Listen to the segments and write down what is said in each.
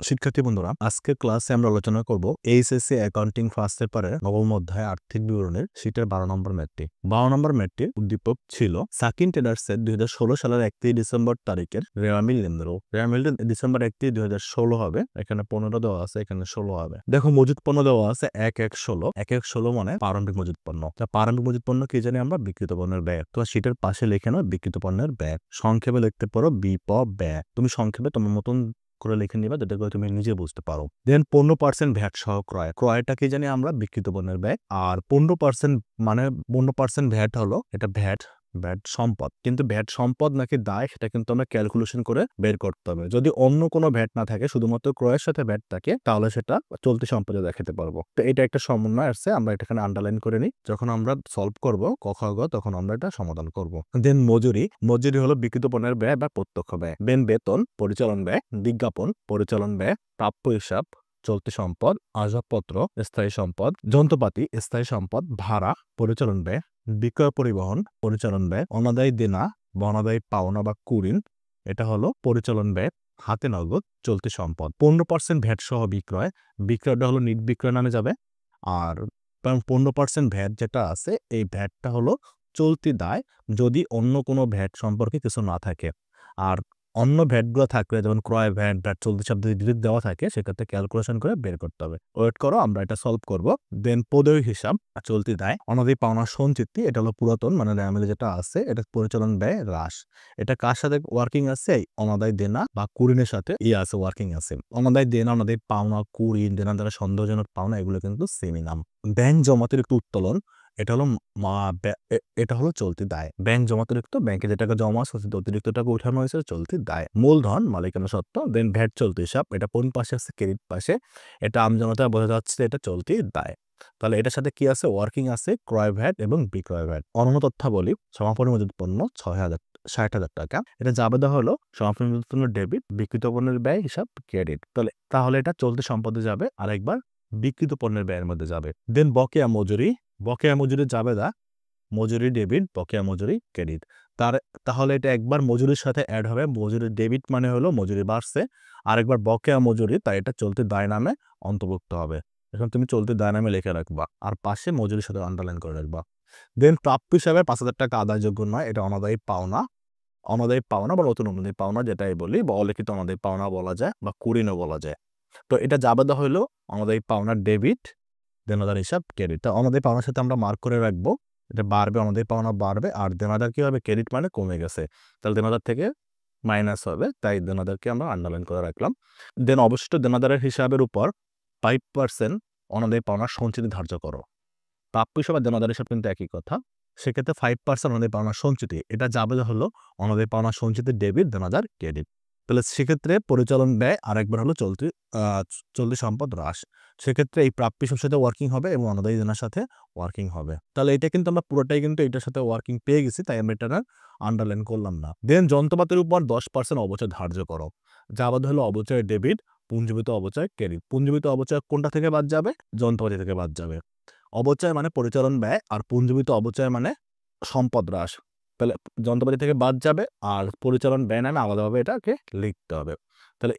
শিক্ষার্থী বন্ধুরা, আজকের ক্লাসে আমরা আলোচনা করব এইচএসসি অ্যাকাউন্টিং ফার্স্ট পেপারের নবম অধ্যায় আর্থিক বিবরণের শীটের 12 নম্বর ম্যাথটি। 12 নম্বর ম্যাথটির উদ্দীপক ছিল সাকিন ট্রেডার্সের 2016 সালের 31 ডিসেম্বর তারিখের রেওয়ামিল লেনদেন। রেওয়ামিল ডিসেম্বর 31, 2016 হবে। এখানে 15 দেওয়া আছে, এখানে 16 হবে। দেখো, মজুদ পণ্য দেওয়া আছে 1-1-16। 1-1-16 মানে প্রারম্ভিক মজুদ পণ্য। তা প্রারম্ভিক মজুদ পণ্য কি জানি আমরা? বিক্রিত পণ্যের ব্যয়। তো শীটের পাশে লিখে নাও বিক্রিত পণ্যের ব্যয়। সংক্ষেপে লিখতে পারো বিপ ব্যয়। তুমি সংক্ষেপে তোমার মতন করে লিখে নিবা, যেটা করে তুমি নিজে বুঝতে পারো। দেন 15% ভ্যাট সহ ক্রয়। ক্রয়টা কি জানি আমরা? বিক্রিত পণ্যের ব্যয়। আর 15% মানে 15% ভ্যাট হলো এটা ভ্যাট সম্পদ। কিন্তু ভ্যাট সম্পদ নাকি দায় সেটা কিন্তু আমরা ক্যালকুলেশন করে বের করতে হবে। যদি অন্য কোনো ভ্যাট না থাকে, শুধুমাত্র ক্রয়ের সাথে ভ্যাট থাকে, তাহলে সেটা চলতি সম্পদে দেখাতে পারবো। তো এটা একটা সমন্বয় আসছে, আমরা এটা এখানে আন্ডারলাইন করে নিই। যখন আমরা সলভ করব ক খ গ, তখন আমরা এটা সমাধান করব। দেন মজুরি হলো বিক্রিত পণ্যের ব্যয় বা প্রত্যক্ষ ব্যয়। দেন বেতন, পরিচালন ব্যয়, বিজ্ঞাপন, পরিচালন ব্যয়, প্রাপ্য হিসাব, চলতি সম্পদ, আসবাবপত্র, স্থায়ী সম্পদ, যন্ত্রপাতি, স্থায়ী সম্পদ, ভাড়া, পরিচালন ব্যয়, বিক্রয় পরিবহন, পরিচালন ব্যয়, অনাদায়ী দেনা বা অনাদায়ী পাওনা বা কুরিন, এটা হলো পরিচালন ব্যয়, হাতে নগদ, চলতি সম্পদ। 15% ভ্যাট সহ বিক্রয়। বিক্রয়টা হলো নির্বিক্রয় নামে যাবে। আর 15% ভ্যাট যেটা আছে, এই ভ্যাটটা হলো চলতি দায়, যদি অন্য কোনো ভ্যাট সম্পর্কে কিছু না থাকে। আর অন্য ভ্যাটগুলো থাকলে, যেমন ক্রয় ভ্যাট, চলতি শব্দ ডিলিট দেওয়া থাকে, সেক্ষেত্রে ক্যালকুলেশন করে বের করতে হবে। ওয়েট করো, আমরা এটা সলভ করব। দেন পদেয় হিসাব, চলতি দায়, অনাদায়ী পাওনা সঞ্চিতি, এটা হলো পুরাতন মানে রেওয়ামিলে যেটা আছে, এটা পরিচালন ব্যয় হ্রাস। এটা কার সাথে ওয়ার্কিং আছে? অনাদায়ী দেনা বা কুরিনের সাথে আছে, ওয়ার্কিং আছে। অনাদায়ী দেনা, অনাদায়ী পাওনা, কুরিন, দেনা দ্বারা সন্দেহজনক পাওনা, এগুলো কিন্তু সেমই নাম। ব্যাংক জমাতিরিক্ত উত্তোলন, এটা হলো এটা হলো চলতি দায়। ব্যাংক জমাতিরিক্ত, ব্যাংকে যে টাকা জমা আছে অতিরিক্ত টাকা উঠানো হয়েছে, চলতি দায়। মূলধন, মালিকানা সত্ত্ব। দেন ভ্যাট চলতি হিসাব, এটা কোন পাশে আছে? ক্রেডিট পাশে। এটা আমজনতা বোঝা যাচ্ছে এটা চলতি দায়। তাহলে এটার সাথে কি আছে? ওয়ার্কিং আছে, ক্রয় ভ্যাট এবং বিক্রয় ভ্যাট। অনন্য তথ্যাবলী, সমাপনী মজুদ পণ্য 60,000 টাকা। এটা জাবেদা হলো সমাপনী মজুদ পণ্য ডেবিট, বিক্রিত পণ্যের ব্যয় হিসাব ক্রেডিট। তাহলে এটা চলতি সম্পদে যাবে, আরেকবার বিক্রিত পণ্যের ব্যয়ের মধ্যে যাবে। দেন বকেয়া মজুরি। বকেয়া মজুরি জাবেদা, মজুরি ডেবিট, বকেয়া মজুরি ক্রেডিট। তাহলে এটা একবার মজুরির সাথে অ্যাড হবে। মজুরি ডেবিট মানে হলো মজুরি বাড়ছে, আরেকবার বকেয়া মজুরি, তাই এটা চলতি দায় নামে অন্তর্ভুক্ত হবে। এখন তুমি চলতি দায় নামে লিখে রাখবা, আর পাশে মজুরির সাথে আন্ডারলাইন করে রাখবা। দেন প্রাপ্য হিসাবে 5,000 টাকা আদায়যোগ্য নয়, এটা অনাদায়ী পাওনা। অনাদায়ী পাওনা বা নতুন অনুদায়ী পাওনা যেটাই বলি, বা অলিখিত অনাদায়ী পাওনা বলা যায়, বা কুরিনও বলা যায়। তো এটা জাবেদা হইলো অনাদায়ী পাওনা ডেবিট, দেনাদার হিসাব ক্রেডিট। তা অনাদায়ী পাওনার সাথে আমরা মার্ক করে রাখবো, এটা বাড়বে, অনাদায়ী পাওনা বাড়বে, আর দেনাদার কি হবে? ক্রেডিট মানে কমে গেছে, তাহলে দেনাদার থেকে মাইনাস হবে, তাই দেনাদারকে আমরা আন্ডারলাইন করে রাখলাম। দেন অবশিষ্ট দেনাদারের হিসাবের উপর 5% অনাদায়ী পাওনার সঞ্চিতি ধার্য করো। প্রাপ্য হিসাব আর দেনাদার হিসাব কিন্তু একই কথা। সেক্ষেত্রে 5% অনাদায়ী পাওনার সঞ্চিতি, এটা যাবে হলো অনাদায়ী পাওনার সঞ্চিতি ডেবিট, দেনাদার ক্রেডিট। তাহলে সেক্ষেত্রে পরিচালন ব্যয় আরেকবার হলো চলতি সম্পদ হ্রাস। সেক্ষেত্রে এই প্রাপ্য হিসাবের সাথে ওয়ার্কিং হবে এবং অনাদায়ী দেনার সাথে ওয়ার্কিং হবে। তাহলে এটা কিন্তু আমরা পুরোটাই কিন্তু এটার সাথে ওয়ার্কিং পেয়ে গেছি, তাই আমরা এটা আন্ডারলাইন করলাম না। দেন যন্ত্রপাতির উপর 10% অবচয় ধার্য করো। যাবাদ হলো অবচয় ডেবিট, পুঞ্জীভূত অবচয় ক্রেডিট। পুঞ্জীভূত অবচয় কোনটা থেকে বাদ যাবে? যন্ত্রপাতি থেকে বাদ যাবে। অবচয় মানে পরিচালন ব্যয়, আর পুঞ্জীভূত অবচয় মানে সম্পদ হ্রাস। তাহলে যন্ত্রপাতি থেকে বাদ যাবে, আর পরিচালন ব্যয় নামে আলাদাভাবে এটাকে লিখতে হবে। তাহলে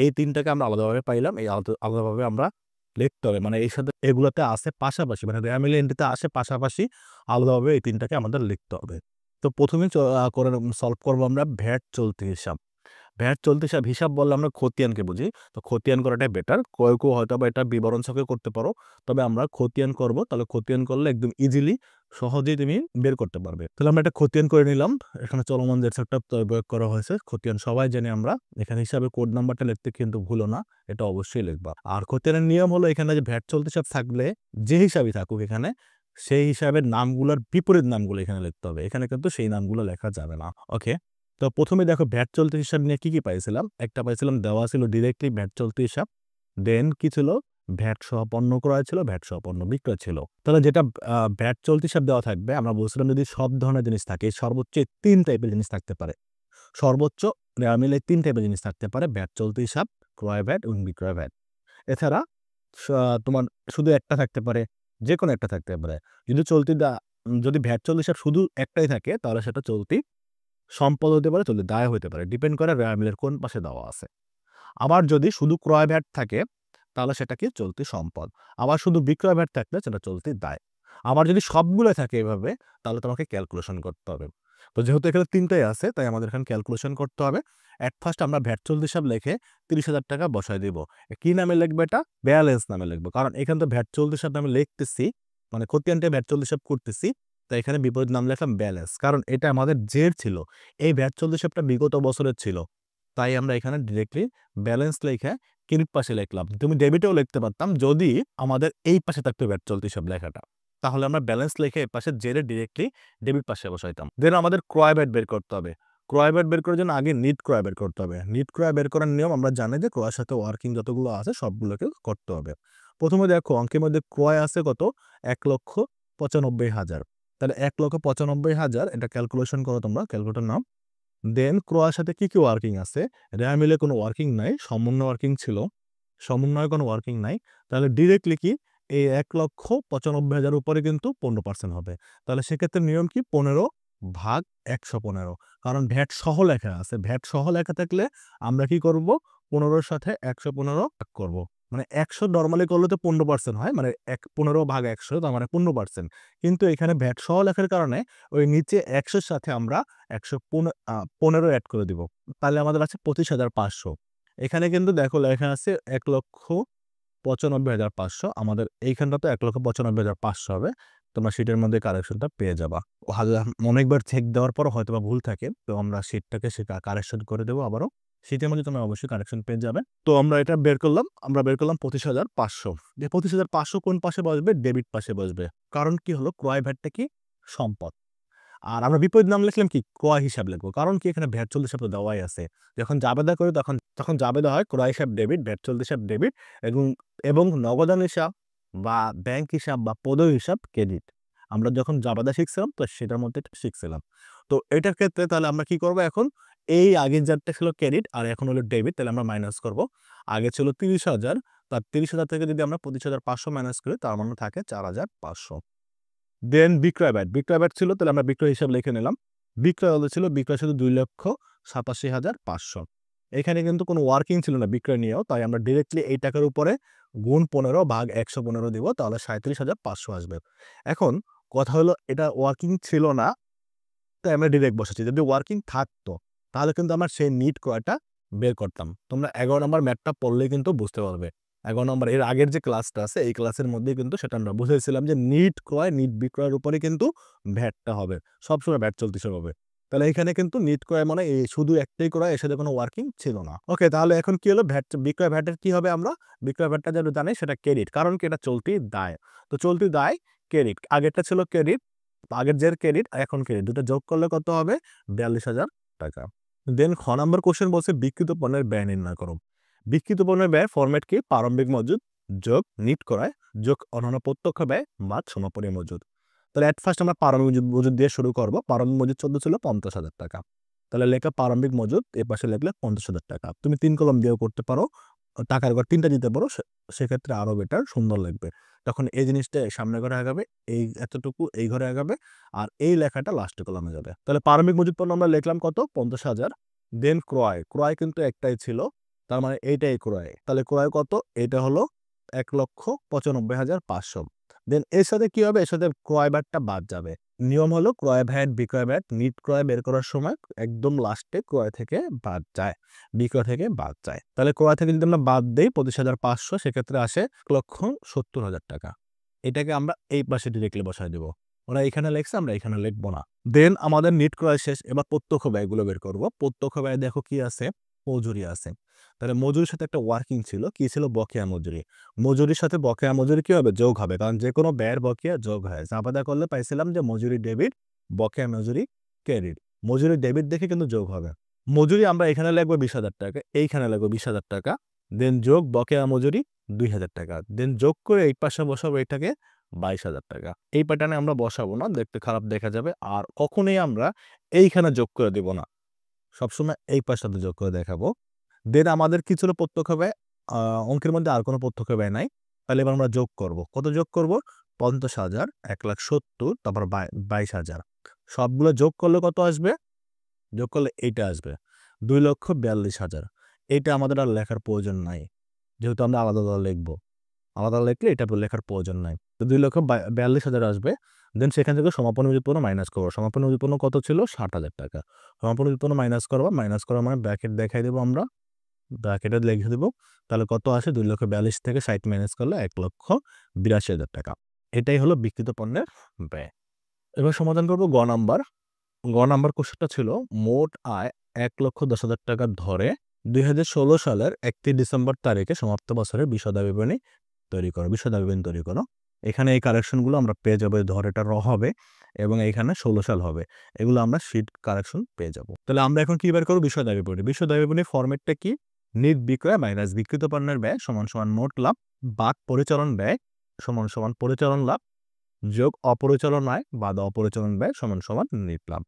এই তিনটাকে আমরা আলাদাভাবে পাইলাম, এই আলাদাভাবে আমরা লিখতে হবে, মানে এই সাথে এগুলোতে আসে পাশাপাশি, মানে রেওয়ামিল এন্ট্রিতে আসে পাশাপাশি, আলাদাভাবে এই তিনটাকে আমাদের লিখতে হবে। তো প্রথমে করে সলভ করবো আমরা ভ্যাট চলতি হিসাব। ভ্যাট চলতি হিসাব বললে আমরা খতিয়ানকে বুঝি, তো খতিয়ান করাটাই বেটার। কেউ হয়তো বা এটা বিবরণ ছকে করতে পারো, তবে আমরা খতিয়ান করব। তাহলে খতিয়ান করলে একদম ইজিলি, সহজেই তুমি বের করতে পারবে। তাহলে আমরা এটা খতিয়ান করে নিলাম। এখানে চলমান যে সেটআপ প্রয়োগ করা হয়েছে, খতিয়ান সবাই জানি আমরা। এখানে হিসাবে কোড নাম্বারটা লিখতে কিন্তু ভুলো না, এটা অবশ্যই লিখবা। আর খতিয়ানের নিয়ম হলো, এখানে যে ভ্যাট চলতি হিসাব থাকলে, যে হিসাবই থাকুক এখানে, সেই হিসাবের নামগুলোর বিপরীত নামগুলো এখানে লিখতে হবে। এখানে কিন্তু সেই নামগুলো লেখা যাবে না। ওকে, তো প্রথমে দেখো ভ্যাট চলতি হিসাব নিয়ে কি পাইছিলাম। একটা পাইছিলাম দেওয়া ছিল ডিরেক্টলি ভ্যাট চলতি হিসাব। দেন কি ছিল? ভ্যাট সহ পণ্য ক্রয় ছিল, ভ্যাট সহ পণ্য বিক্রয় ছিল। তাহলে যেটা ভ্যাট চলতি হিসাব দেওয়া থাকবে, আমরা বলছিলাম যদি সব ধরনের জিনিস থাকে, সর্বোচ্চ 3 টাইপের জিনিস থাকতে পারে। সর্বোচ্চ মিলে 3 টাইপের জিনিস থাকতে পারে: ভ্যাট চলতি হিসাব, ক্রয় ভ্যাট এবং বিক্রয় ভ্যাট। এছাড়া তোমার শুধু একটা থাকতে পারে, যে কোনো একটা থাকতে পারে। যদি ভ্যাট চলতি হিসাব শুধু একটাই থাকে, তাহলে সেটা চলতি সম্পদ হতে পারে, চলতি দায় হতে পারে। ডিপেন্ড করে রেওয়ামিলের কোন পাশে দেওয়া আছে। আবার যদি শুধু ক্রয় ভ্যাট থাকে তাহলে সেটা কি চলতি সম্পদ, আবার শুধু বিক্রয় ভ্যাট থাকলে সেটা চলতি দায়। আবার যদি সবগুলো থাকে এভাবে তাহলে তোমাকে ক্যালকুলেশন করতে হবে। তো যেহেতু এখানে ৩টাই আছে তাই আমাদের এখানে ক্যালকুলেশন করতে হবে। এট ফার্স্ট আমরা ভ্যাট চলতি হিসাব লিখে ৩০,০০০ টাকা বসায় দিব। কি নামে লিখবো এটা? ব্যালেন্স নামে লিখবো। কারণ এখানে তো ভ্যাট চলতি হিসাব নামে লিখতেছি, মানে খতিয়ানটা ভ্যাট চলতি হিসাব করতেছি, তাই এখানে বিপরীত নাম লিখলাম ব্যালেন্স। কারণ এটা আমাদের জের ছিল। এই ভ্যাট চলতি হিসাবটা বিগত বছরের ছিল। তাই আমরা এখানে ডিরেক্টলি ব্যালেন্স লিখে ক্রেডিট পাশে লিখলাম। তুমি ডেবিটেও লিখতে পারতাম যদি আমাদের এই পাশে থাকতো ভ্যাট চলতি হিসাব লেখাটা। তাহলে আমরা ব্যালেন্স লিখে এই পাশে জেরে ডিরেক্টলি ডেবিট পাশে বসাইতাম। দেন আমাদের ক্রয় ভ্যাট বের করতে হবে। ক্রয় ভ্যাট বের করার জন্য আগে নিট ক্রয় বের করতে হবে। নিট ক্রয় বের করার নিয়ম আমরা জানি যে ক্রয়ের সাথে ওয়ার্কিং যতগুলো আছে সবগুলোকে করতে হবে। প্রথমে দেখো অঙ্কের মধ্যে ক্রয় আছে কত? ১,৯৫,০০০। তাহলে ১,৯৫,০০০ এটা ক্যালকুলেশন করো তোমরা, ক্যালকুলেটর নাও। দেন ক্রয়ের সাথে কি ওয়ার্কিং আছে? এটা মিলে কোনো ওয়ার্কিং নাই, সমন্বয় ওয়ার্কিং ছিল। সমন্বয়ে কোনো ওয়ার্কিং নাই। তাহলে ডিরেক্টলি কি এই ১,৯৫,০০০ উপরে কিন্তু ১৫% হবে। তাহলে সেক্ষেত্রে নিয়ম কি? ১৫ ভাগ ১১৫। কারণ ভ্যাট সহ লেখা আছে। ভ্যাট সহ লেখা থাকলে আমরা কি করব? ১৫ সাথে ১১৫ ভাগ করব। মানে ১০০ নরমালি করলে তো ১৫% হয়। মানে ১৫ ভাগ ১০০ তার মানে ১৫%। কিন্তু এখানে ভ্যাট সহ লেখার কারণে ওই নিচে ১০০ র সাথে আমরা ১১৫ এড করে দিব। তাহলে আমাদের আছে ২৫,৫০০। এখানে কিন্তু দেখো লেখা আছে ১,৯৫,৫০০। আমাদের এইখানটাতে ১,৯৫,৫০০ হবে। তোমরা শিটের মধ্যে কারেকশনটা পেয়ে যাবা। অনেকবার চেক দেওয়ার পর হয়তোবা ভুল থাকে। তো আমরা শিটটাকে কারেকশন করে দেবো আবারও। শিটের মধ্যে তোমরা অবশ্যই কারেকশন পেয়ে যাবে। তো আমরা এটা বের করলাম। আমরা বের করলাম ২৫,৫০০। যে ২৫,৫০০ কোন পাশে বসবে? ডেবিট পাশে বসবে। কারণ কি হলো? ক্রয় ভ্যাটটা কি? সম্পদ। আর আমরা বিপরীত নাম লিখলাম কি? ক্রয় হিসাব লিখবো। কারণ কি? এখানে ভ্যাট চলতি হিসাব তো দেওয়াই আছে। যখন জাবেদা করি তখন জাবেদা হয় ক্রয় হিসাব ডেবিট, ভ্যাট চলতি হিসাব ডেবিট এবং নগদান হিসাব বা ব্যাংক হিসাব বা পদেয় হিসাব ক্রেডিট। আমরা যখন জাবেদা শিখছিলাম তো সেটার মধ্যে এটা শিখছিলাম। তো এটার ক্ষেত্রে তাহলে আমরা কি করব এখন? এই আগের যারটা ছিল ক্রেডিট আর এখন হলো ডেবিট, তাহলে আমরা মাইনাস করব। আগে ছিল ৩০,০০০, তার ৩০,০০০ থেকে যদি আমরা ২৫,৫০০ মাইনাস করি তার মানে থাকে ৪,৫০০। দেন বিক্রয় ভ্যাট। বিক্রয় ভ্যাট ছিল তাহলে আমরা বিক্রয় হিসাব লিখে নিলাম। বিক্রয় হলো ছিল বিক্রয় ছিল ২,৮৭,৫০০। এখানে কিন্তু কোনো ওয়ার্কিং ছিল না বিক্রয় নিয়েও, তাই আমরা ডিরেক্টলি এই টাকার উপরে গুণ ১৫ ভাগ ১১৫ দিব, তাহলে ৩৭,৫০০ আসবে। এখন কথা হলো এটা ওয়ার্কিং ছিল না, তাই আমরা ডিরেক্ট বসাচ্ছি। যদি ওয়ার্কিং থাকতো তাহলে কিন্তু আমরা সেই নিট ক্রয়টা বের করতাম। তোমরা ১১ নম্বর ম্যাথটা পড়লেই কিন্তু বুঝতে পারবে। ১১ নম্বর এর আগের যে ক্লাসটা আছে এই ক্লাসের মধ্যেই কিন্তু সেটা আমরা বুঝেছিলাম যে নিট ক্রয়, নিট বিক্রয়ের উপরে কিন্তু ভ্যাটটা হবে। সবসময় ভ্যাট চলতিছে হবে। তাহলে এখানে কিন্তু নিট ক্রয় মানে এই শুধু একটাই ক্রয়, এর সাথে কোনো ওয়ার্কিং ছিল না। ওকে, তাহলে এখন কি হলো? বিক্রয় ভ্যাটের কি হবে? আমরা বিক্রয় ভ্যাটটা যেটা জানি সেটা ক্রেডিট। কারণ কি? এটা চলতি দায়। তো চলতি দায় ক্রেডিট। আগেরটা ছিল ক্রেডিট, আগের যে ক্রেডিট এখন ক্রেডিট। দুটো যোগ করলে কত হবে? ৪২,০০০ টাকা। দেন খ নাম্বার কোশ্চেন বলছে বিক্রিত পণ্যের ব্যয় নির্ণয় করো। বিক্রিত পণ্যের ব্যয় ফরম্যাট কি? প্রারম্ভিক মজুদ যোগ নিট ক্রয় যোগ অন্যান্য প্রত্যক্ষ ব্যয় বা সমাপনী মজুদ। তাহলে এট ফার্স্ট আমরা প্রারম্ভিক মজুদ দিয়ে শুরু করব। প্রারম্ভিক মজুদ ছিল ৫০,০০০ টাকা। তাহলে লেখা প্রারম্ভিক মজুদ এ পাশে লিখলে ৫০,০০০ টাকা। তুমি ৩ কলম দিয়েও করতে পারো। টাকার ঘর ৩টা দিতে পারো, সেক্ষেত্রে আরো বেটার, সুন্দর লাগবে। তখন এই জিনিসটা সামনের ঘরে আগাবে, এই এতটুকু এই ঘরে আগাবে, আর এই লেখাটা লাস্টে কলামে যাবে। তাহলে প্রারম্ভিক মজুদ পণ্য আমরা লিখলাম কত? ৫০,০০০। দেন ক্রয়। ক্রয় কিন্তু একটাই ছিল, তার মানে এইটাই ক্রয়। তাহলে ক্রয় কত? এটা হলো ১,৯৫,৫০০। দেন এর সাথে কি হবে? এর সাথে ক্রয় ভ্যাটটা বাদ যাবে। নিয়ম হলো ক্রয় ভ্যাট, বিক্রয় ভ্যাট, নিট ক্রয় বের করার সময় একদম লাস্টে ক্রয় থেকে বাদ যায়, বিক্রয় থেকে বাদ যায়। তাহলে ক্রয় থেকে যদি আমরা বাদ দেই ২৫,৫০০, সেক্ষেত্রে আসে ১,৭০,০০০ টাকা। এটাকে আমরা এই পাশে ডিরেক্টলি বসায় দেব। ওরা এখানে লিখছে, আমরা এখানে লিখব না। দেন আমাদের নিট ক্রয় শেষ। এবার প্রত্যক্ষ ব্যয়গুলো বের করব। প্রত্যক্ষ ব্যয় দেখো কি আছে? মজুরি আছে। তাহলে মজুরির সাথে একটা ওয়ার্কিং ছিল। কি ছিল? বকেয়া মজুরি। মজুরির সাথে বকেয়া মজুরি কি হবে? যোগ হবে। কারণ যেকোনো ব্যয়ের বকেয়া যোগ হয়। জাবেদা করলে পাইছিলাম যে মজুরি ডেবিট, বকেয়া মজুরি ক্রেডিট। মজুরি ডেবিট দেখে কিন্তু যোগ হবে। মজুরি আমরা এখানে লিখবো ২০,০০০ টাকা, এইখানে লিখবো ২০,০০০ টাকা। দেন যোগ বকেয়া মজুরি ২,০০০ টাকা। দেন যোগ করে এই পাশে বসাবো এটাকে ২২,০০০ টাকা। এই প্যাটার্নে আমরা বসাবো না, দেখতে খারাপ দেখা যাবে। আর কখনোই আমরা এইখানে যোগ করে দিব না। সবসময় এই পাশটাতে যোগ করে দেখাবো। দেন আমাদের কি ছিল? প্রত্যক্ষ ব্যয়। অঙ্কের মধ্যে আর কোনো প্রত্যক্ষ ব্যয় নাই। তাহলে এবার আমরা যোগ করব। কত যোগ করব? ৫০,০০০, ১,৭০,০০০, তারপর ২২,০০০। সবগুলো যোগ করলে কত আসবে? যোগ করলে এইটা আসবে ২,৪২,০০০। এটা আমাদের আর লেখার প্রয়োজন নাই, যেহেতু আমরা আলাদা আলাদা লিখবো। আলাদা লিখলে এটা লেখার প্রয়োজন নাই। তো 2,42,000 আসবে। দেন সেখান থেকে সমাপনী উৎপন্ন মাইনাস করবো। সমাপনী উৎপন্ন কত ছিল? 60,000 টাকা। সমাপনী উৎপন্ন মাইনাস করবো, মাইনাস করার মানে ব্র্যাকেট দেখাই দেবো আমরা, ব্র্যাকেটে লিখে দেবো। তাহলে কত আসে? 2,42,000 থেকে 60 মাইনাস করলে 1,82,000 টাকা। এটাই হলো বিক্রিত পণ্যের ব্যয়। এবার সমাধান করবো গ নাম্বার। গ নাম্বার কোশ্চেনটা ছিল মোট আয় 1,10,000 টাকা ধরে 2016 সালের 31 ডিসেম্বর তারিখে সমাপ্ত বছরের বিশদ বিবরণী তৈরি করো। এখানে এই কারেকশনগুলো আমরা পেয়ে যাবো। ধরেটা র হবে এবং এখানে 16 সাল হবে। এগুলো আমরা শিট কারেকশন পেয়ে যাব। তাহলে আমরা এখন কি বের করব? বিশদ বিবরণী। বিশদ বিবরণীর ফরম্যাটটা কি? নিট বিক্রয় মাইনাস বিক্রিত পণ্যের ব্যয় সমান সমান মোট লাভ বাদ পরিচালন ব্যয় সমান সমান পরিচালন লাভ যোগ অপরিচালন আয় বাদ অপরিচালন ব্যয় সমান সমান নিট লাভ।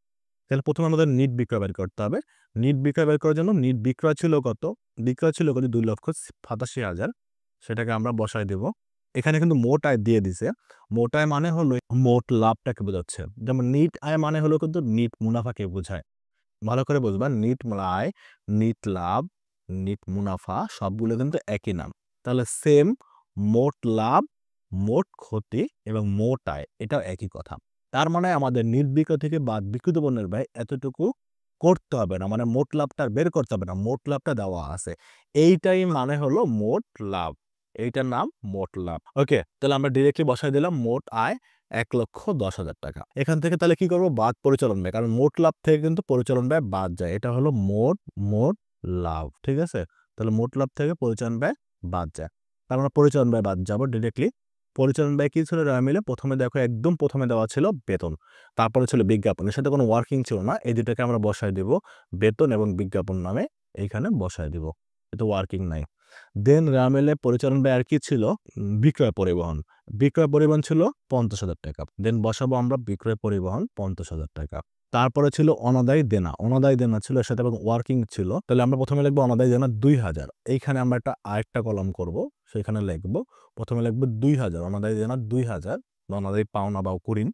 তাহলে প্রথমে আমাদের নিট বিক্রয় বের করতে হবে। নিট বিক্রয় বের করার জন্য নিট বিক্রয় ছিল কত? বিক্রয় ছিল কত? 2,87,000। সেটাকে আমরা বসায় দেব। এখানে কিন্তু মোট আয় দিয়ে দিছে। মোট আয় মানে হলো মোট লাভটাকে বোঝাচ্ছে। যেমন নিট আয় মানে হলো কিন্তু নিট মুনাফাকে বোঝায়। ভালো করে বুঝবা, নিট আয়, নিট লাভ, নিট মুনাফা সবগুলো কিন্তু একই নাম। তাহলে সেম মোট লাভ, মোট ক্ষতি এবং মোট আয় এটাও একই কথা। তার মানে আমাদের নিট বিক্রয় থেকে বাদ বিক্রিত পণ্যের ব্যয় এতটুকু করতে হবে না, মানে মোট লাভটা বের করতে হবে না, মোট লাভটা দেওয়া আছে। এইটাই মানে হলো মোট লাভ, এইটার নাম মোট লাভ। ওকে, তাহলে আমরা ডিরেক্টলি বসাই দিলাম মোট আয় 1,10,000 টাকা। এখান থেকে তাহলে কি করবো? বাদ পরিচালন ব্যয়, কারণ মোট লাভ থেকে কিন্তু পরিচালন ব্যয় বাদ যায়। এটা হলো মোট লাভ, ঠিক আছে? তাহলে মোট লাভ থেকে পরিচালন ব্যয় বাদ যায়। তার মানে পরিচালন ব্যয় বাদ যাবো ডিরেক্টলি। পরিচালন ব্যয় কি ছিল মিলে? প্রথমে দেখো একদম প্রথমে দেওয়া ছিল বেতন, তারপরে ছিল বিজ্ঞাপন। এর সাথে কোনো ওয়ার্কিং ছিল না, এই দুটাকে আমরা বসায় দিব বেতন এবং বিজ্ঞাপন নামে এইখানে বসায় দিব, এটা ওয়ার্কিং নাই। দেন মিলে পরিচালন ব্যয় আর কি ছিল? বিক্রয় পরিবহন। বিক্রয় পরিবহন ছিল 50,000 টাকা। দেন বসাবো আমরা বিক্রয় পরিবহন 50,000 টাকা। তারপরে ছিল অনাদায়ী দেনা। অনাদায়ী দেনা ছিল এর সাথে এবং ওয়ার্কিং ছিল। তাহলে আমরা প্রথমে লিখবো অনাদায়ী দেনা 2,000। এইখানে আমরা আরেকটা কলাম করব, সেখানে লিখবো প্রথমে লিখবো 2,000 অনাদায়ী দেনা 2,000, অনাদায়ী পাওনা বা কুরিন।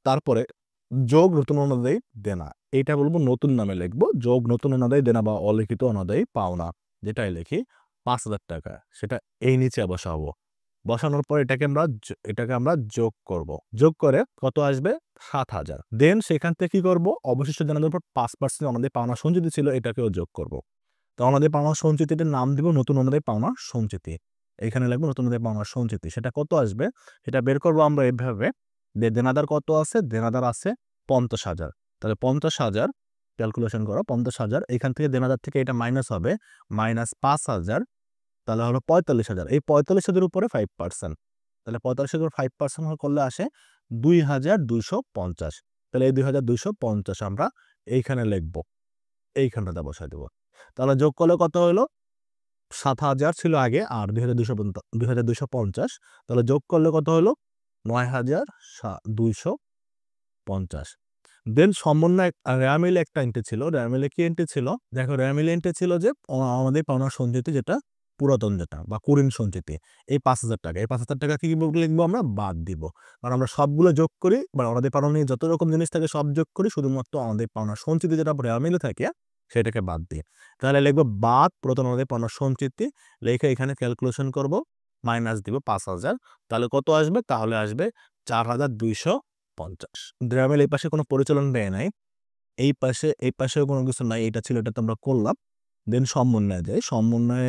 তারপরে যোগ নতুন অনাদায়ী দেনা, এইটা বলবো নতুন নামে লিখবো, যোগ নতুন অনাদায়ী দেনা বা অলিখিত অনাদায়ী পাওনা, যেটাই লিখি 5,000 টাকা, সেটা এই নিচে বসাবো। বসানোর পর এটাকে আমরা যোগ করব। যোগ করে কত আসবে? 7,000। দেন সেখান থেকে কি করব? অবশিষ্ট দেনার উপর 5% আমাদের পাওনা সঞ্চিতি ছিল, এটাকেও যোগ করব। তো আমাদের পাওনা সঞ্চিতিটার নাম দিব নতুন অনুযায়ী পাওনা সঞ্চিতি। এখানে লিখবো নতুন অনুযায়ী পাওনা সঞ্চিতি। সেটা কত আসবে? সেটা বের করবো আমরা এভাবে। দেনাদার কত আছে? দেনাদার আছে 50,000। তাহলে 50,000 ক্যালকুলেশন করো, 50,000 এখান থেকে দেনাদার থেকে এটা মাইনাস হবে, মাইনাস 5,000, তাহলে হলো 45,000। এই 45,000 উপরে 5%, তাহলে 45,000 5% করলে আসে 2,250। তাহলে এই 2,250 আমরা এইখানে লিখবো, এইখানটাতে বসাই দেবো। তাহলে যোগ করলে কত হলো? 7,000 ছিল আগে আর 2,250, তাহলে যোগ করলে কত হলো? 9,250। দেন সমন্বয় রেয়ামিলে একটা এন্ট্রি ছিল। রেয়ামিলে কি এন্ট্রি ছিল? দেখো রেয়ামিলে এন্ট্রি ছিল যে আমাদের পাওনা সঞ্চিতি, যেটা পুরাতন যেটা বা কুরিন সঞ্চিতি, এই 5,000 টাকা। এই 5,000 টাকা কি লিখবো? আমরা বাদ দিব, কারণ আমরা সবগুলো যোগ করি বা আমাদের পাওনা নিয়ে যত রকম জিনিস থাকে সব যোগ করি, শুধুমাত্র আমাদের পাওনা সঞ্চিতি যেটা রেয়ামিলে থাকে সেটাকে বাদ দিয়ে। তাহলে লিখবো বাদ পুরাতন আমাদের পাওনা সঞ্চিতি, লেখে এখানে ক্যালকুলেশন করব, মাইনাস দিব 5,000। তাহলে কত আসবে? তাহলে আসবে 4,250। রেয়ামিল এই পাশে কোনো পরিচালন ব্যয় নাই, এই পাশেও কোনো কিছু নাই, এটা ছিল, এটা তো আমরা করলাম। দেন সমন্বয়ে যাই, সমন্বয়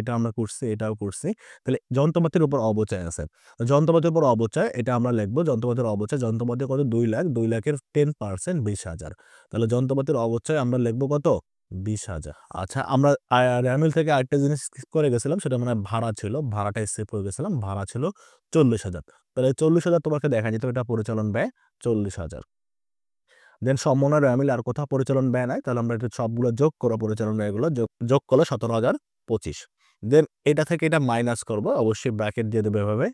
এটা আমরা করছি, এটাও করছি। তাহলে যন্ত্রপাতির উপর অবচয় আছে। যন্ত্রপাতির উপর অবচয় এটা আমরা লিখবো, যন্ত্রপাতির অবচয়, যন্ত্রপাতি কত? 2 লাখ, 2 লাখের 10% 20,000। তাহলে যন্ত্রপাতির অবচয় আমরা লিখবো কত? 20,000। আচ্ছা, আমরা রেয়ামিল থেকে আরেকটা জিনিস skip করে গেছিলাম, সেটা মানে ভাড়া ছিল, ভাড়াটা স্কিপ করে গেছিলাম। ভাড়া ছিল 40,000। তাহলে 40,000 তোমাকে দেখা যেত এটা পরিচালন ব্যয় 40,000। দেন সমন্বয় রেয়ামিল আর কোথাও পরিচালন ব্যয় নাই, তাহলে আমরা এটা সবগুলো যোগ করো, পরিচালন ব্যয়গুলো যোগ করলে 17,025। দেন এটা থেকে এটা মাইনাস করব, অবশ্যই ব্র্যাকেট দিয়ে দেবো এভাবে।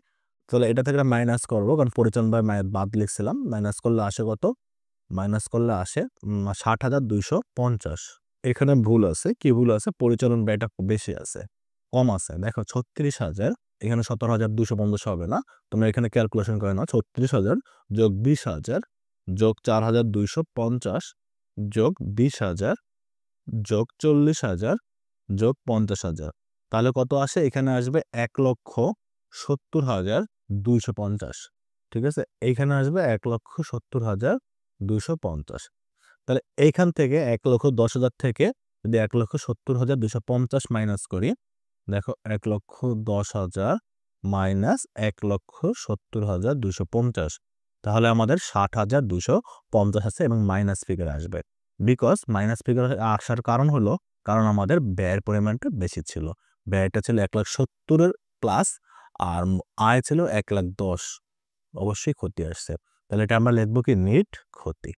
তাহলে এটা থেকে মাইনাস করবো, কারণ পরিচালন ব্যয় বাদ লিখছিলাম। মাইনাস করলে আসে কত? মাইনাস করলে আসে 60,250। এখানে ভুল আছে। কি ভুল আছে? পরিচালন ব্যয়টা বেশি আছে, কম আছে। দেখো 36,000, এখানে 17,250 হবে না, তোমরা এখানে ক্যালকুলেশন করে নাও। 36,000 যোগ 20,000 যোগ 4,250 যোগ 20,000 যোগ 40,000 যোগ 50,000, তাহলে কত আসে? এখানে আসবে 1,70,250। ঠিক আছে, এইখানে আসবে 1,70,250। তাহলে এইখান থেকে 1,10,000 থেকে যদি 1,70,250 মাইনাস করি, দেখো 1,10,000 মাইনাস 1,70,250, তাহলে আমাদের 60,250 আছে এবং মাইনাস ফিগার আসবে। বিকজ মাইনাস ফিগার আসার কারণ হলো কারণ আমাদের ব্যয়ের পরিমাণটা বেশি ছিল। ব্যয়টা ছিল 1,70,000 প্লাস, আর আয় ছিল 1,10,000। অবশ্যই ক্ষতি আসছে। তাহলে এটা আমরা লিখবো কি? নিট ক্ষতি।